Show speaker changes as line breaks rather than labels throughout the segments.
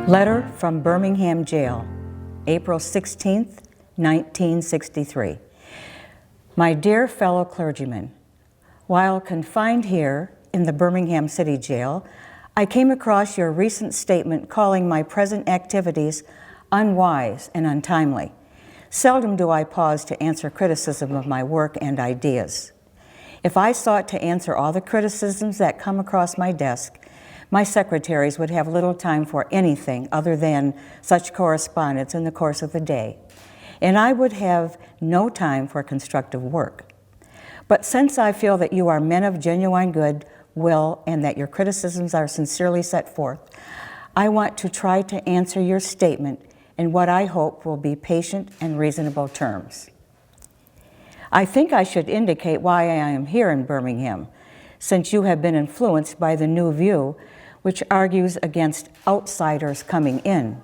Letter from Birmingham Jail, April 16th, 1963. My dear fellow clergymen, while confined here in the Birmingham City Jail, I came across your recent statement calling my present activities unwise and untimely. Seldom do I pause to answer criticism of my work and ideas. If I sought to answer all the criticisms that come across my desk, my secretaries would have little time for anything other than such correspondence in the course of the day, and I would have no time for constructive work. But since I feel that you are men of genuine good will and that your criticisms are sincerely set forth, I want to try to answer your statement in what I hope will be patient and reasonable terms. I think I should indicate why I am here in Birmingham, since you have been influenced by the new view which argues against outsiders coming in.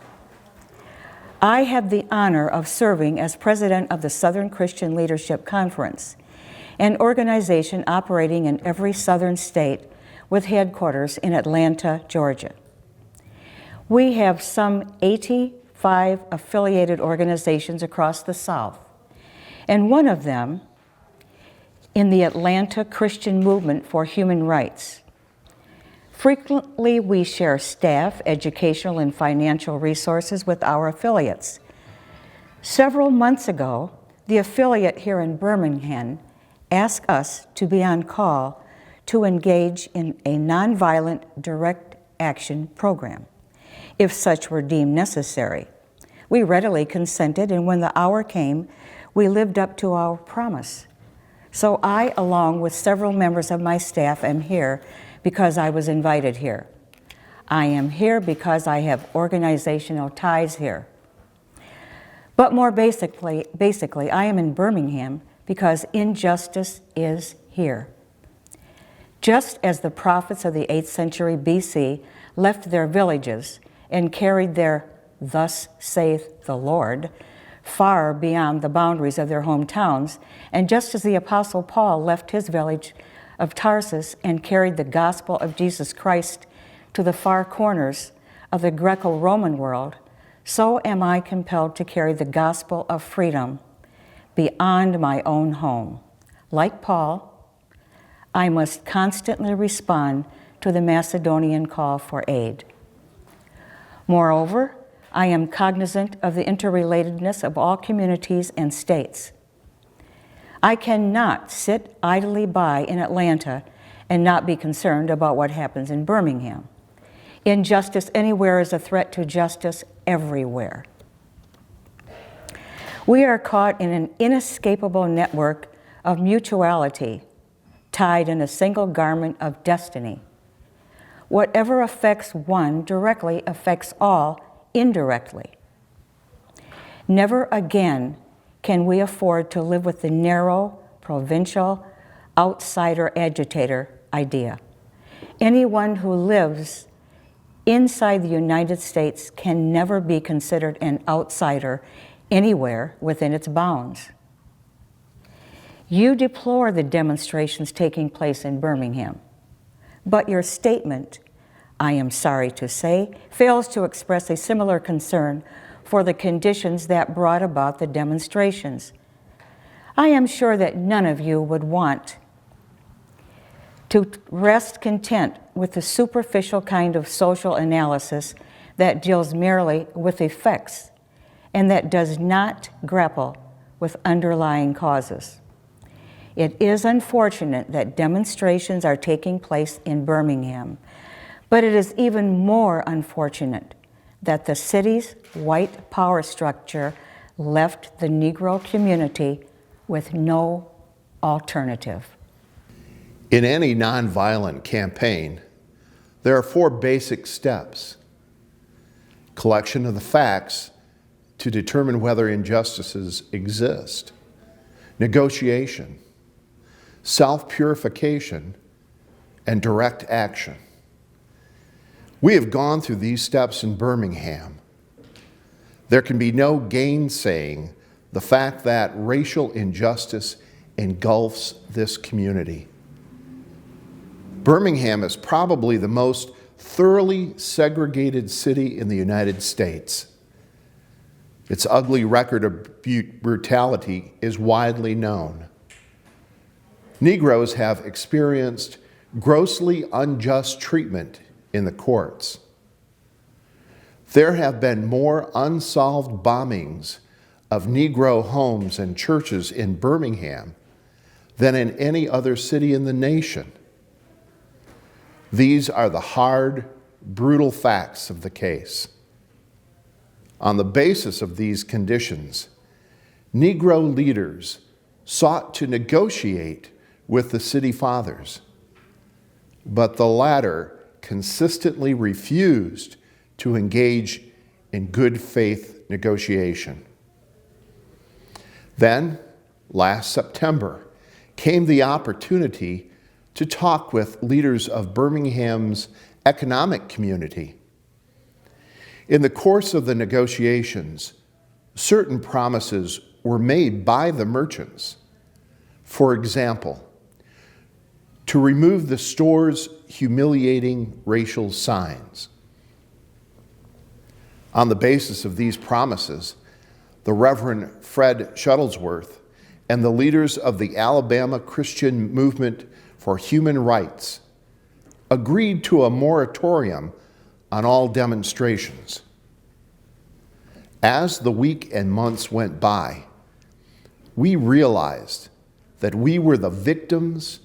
I have the honor of serving as president of the Southern Christian Leadership Conference, an organization operating in every southern state with headquarters in Atlanta, Georgia. We have some 85 affiliated organizations across the South, and one of them in the Atlanta Christian Movement for Human Rights. Frequently, we share staff, educational, and financial resources with our affiliates. Several months ago, the affiliate here in Birmingham asked us to be on call to engage in a nonviolent direct action program, if such were deemed necessary. We readily consented, and when the hour came, we lived up to our promise. So I, along with several members of my staff, am here because I was invited here. I am here because I have organizational ties here. But more basically, I am in Birmingham because injustice is here. Just as the prophets of the 8th century BC left their villages and carried their "Thus saith the Lord" far beyond the boundaries of their hometowns, and just as the Apostle Paul left his village of Tarsus and carried the gospel of Jesus Christ to the far corners of the Greco-Roman world, so am I compelled to carry the gospel of freedom beyond my own home. Like Paul, I must constantly respond to the Macedonian call for aid. Moreover, I am cognizant of the interrelatedness of all communities and states. I cannot sit idly by in Atlanta and not be concerned about what happens in Birmingham. Injustice anywhere is a threat to justice everywhere. We are caught in an inescapable network of mutuality, tied in a single garment of destiny. Whatever affects one directly affects all indirectly. Never again can we afford to live with the narrow, provincial, outsider agitator idea. Anyone who lives inside the United States can never be considered an outsider anywhere within its bounds. You deplore the demonstrations taking place in Birmingham, but your statement, I am sorry to say, fails to express a similar concern for the conditions that brought about the demonstrations. I am sure that none of you would want to rest content with the superficial kind of social analysis that deals merely with effects and that does not grapple with underlying causes. It is unfortunate that demonstrations are taking place in Birmingham, but it is even more unfortunate that the city's white power structure left the Negro community with no alternative.
In any nonviolent campaign, there are 4 basic steps: collection of the facts to determine whether injustices exist, negotiation, self-purification, and direct action. We have gone through these steps in Birmingham. There can be no gainsaying the fact that racial injustice engulfs this community. Birmingham is probably the most thoroughly segregated city in the United States. Its ugly record of brutality is widely known. Negroes have experienced grossly unjust treatment in the courts. There have been more unsolved bombings of Negro homes and churches in Birmingham than in any other city in the nation. These are the hard, brutal facts of the case. On the basis of these conditions, Negro leaders sought to negotiate with the city fathers, but the latter consistently refused to engage in good faith negotiation. Then, last September, came the opportunity to talk with leaders of Birmingham's economic community. In the course of the negotiations, certain promises were made by the merchants. For example, to remove the store's humiliating racial signs. On the basis of these promises, the Reverend Fred Shuttlesworth and the leaders of the Alabama Christian Movement for Human Rights agreed to a moratorium on all demonstrations. As the week and months went by, we realized that we were the victims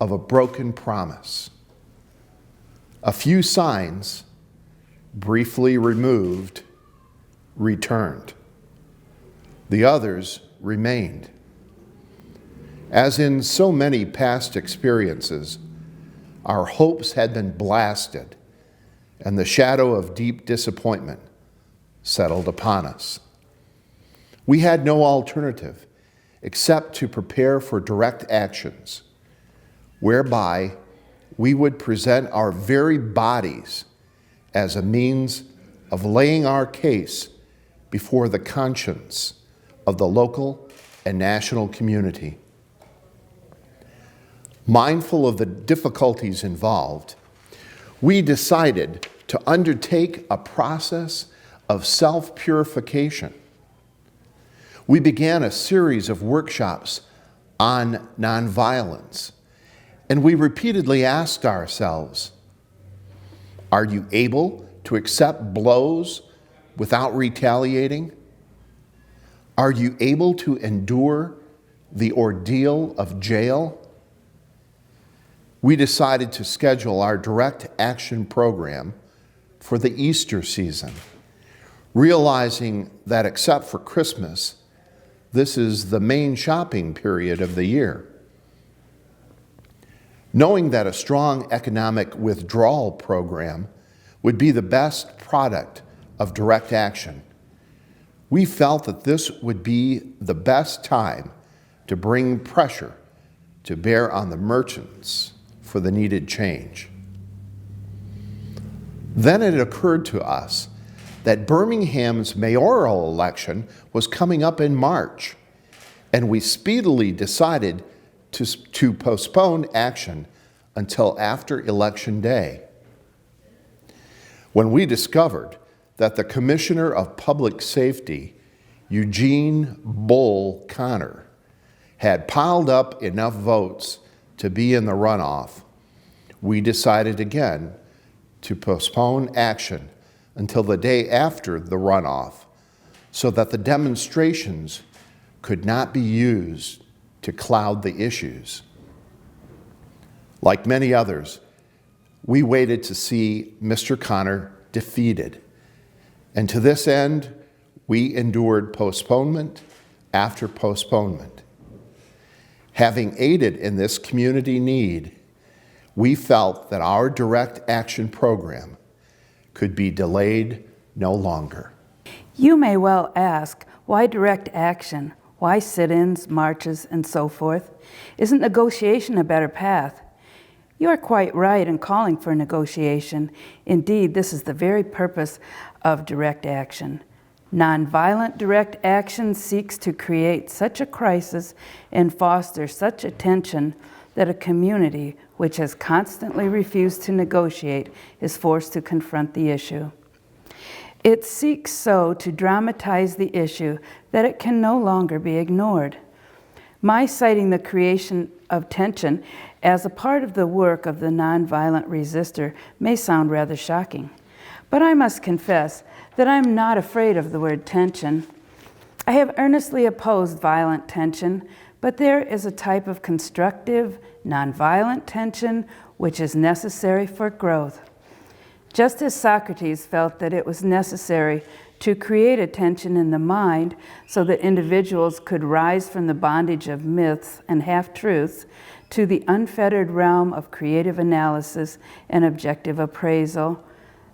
of a broken promise. A few signs, briefly removed, returned. The others remained. As in so many past experiences, our hopes had been blasted, and the shadow of deep disappointment settled upon us. We had no alternative except to prepare for direct actions, whereby we would present our very bodies as a means of laying our case before the conscience of the local and national community. Mindful of the difficulties involved, we decided to undertake a process of self-purification. We began a series of workshops on nonviolence, and we repeatedly asked ourselves, are you able to accept blows without retaliating? Are you able to endure the ordeal of jail? We decided to schedule our direct action program for the Easter season, realizing that except for Christmas, this is the main shopping period of the year. Knowing that a strong economic withdrawal program would be the best product of direct action, we felt that this would be the best time to bring pressure to bear on the merchants for the needed change. Then it occurred to us that Birmingham's mayoral election was coming up in March, and we speedily decided to postpone action until after Election Day. When we discovered that the Commissioner of Public Safety, Eugene Bull Connor, had piled up enough votes to be in the runoff, we decided again to postpone action until the day after the runoff so that the demonstrations could not be used to cloud the issues. Like many others, we waited to see Mr. Connor defeated, and to this end, we endured postponement after postponement. Having aided in this community need, we felt that our direct action program could be delayed no longer.
You may well ask, why direct action? Why sit-ins, marches, and so forth? Isn't negotiation a better path? You are quite right in calling for negotiation. Indeed, this is the very purpose of direct action. Nonviolent direct action seeks to create such a crisis and foster such a tension that a community which has constantly refused to negotiate is forced to confront the issue. It seeks so to dramatize the issue that it can no longer be ignored. My citing the creation of tension as a part of the work of the nonviolent resistor may sound rather shocking, but I must confess that I'm not afraid of the word tension. I have earnestly opposed violent tension, but there is a type of constructive, nonviolent tension which is necessary for growth. Just as Socrates felt that it was necessary to create a tension in the mind so that individuals could rise from the bondage of myths and half-truths to the unfettered realm of creative analysis and objective appraisal,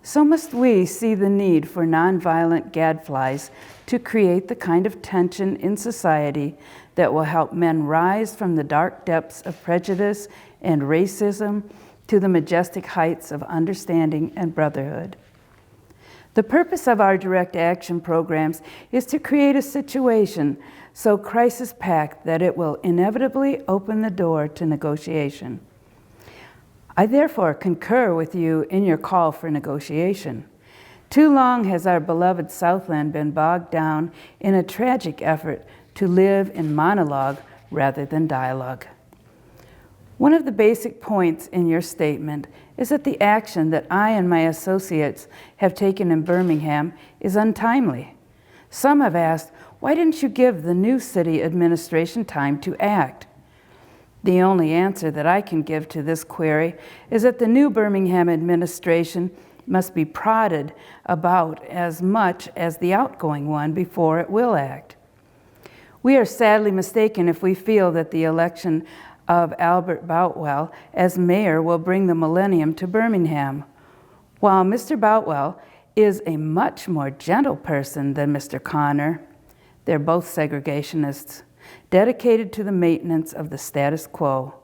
so must we see the need for nonviolent gadflies to create the kind of tension in society that will help men rise from the dark depths of prejudice and racism to the majestic heights of understanding and brotherhood. The purpose of our direct action programs is to create a situation so crisis-packed that it will inevitably open the door to negotiation. I therefore concur with you in your call for negotiation. Too long has our beloved Southland been bogged down in a tragic effort to live in monologue rather than dialogue. One of the basic points in your statement is that the action that I and my associates have taken in Birmingham is untimely. Some have asked, why didn't you give the new city administration time to act? The only answer that I can give to this query is that the new Birmingham administration must be prodded about as much as the outgoing one before it will act. We are sadly mistaken if we feel that the election of Albert Boutwell as mayor will bring the millennium to Birmingham. While Mr. Boutwell is a much more gentle person than Mr. Connor, they're both segregationists, dedicated to the maintenance of the status quo.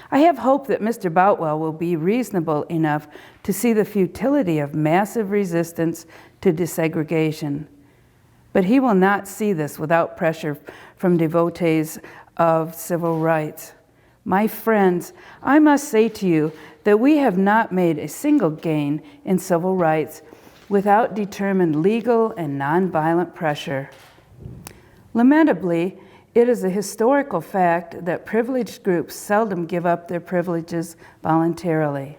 I have hope that Mr. Boutwell will be reasonable enough to see the futility of massive resistance to desegregation, but he will not see this without pressure from devotees of civil rights. My friends, I must say to you that we have not made a single gain in civil rights without determined legal and nonviolent pressure. Lamentably, it is a historical fact that privileged groups seldom give up their privileges voluntarily.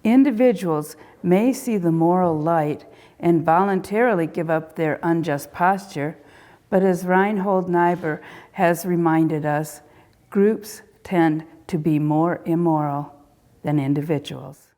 Individuals may see the moral light and voluntarily give up their unjust posture, but as Reinhold Niebuhr has reminded us, groups tend to be more immoral than individuals.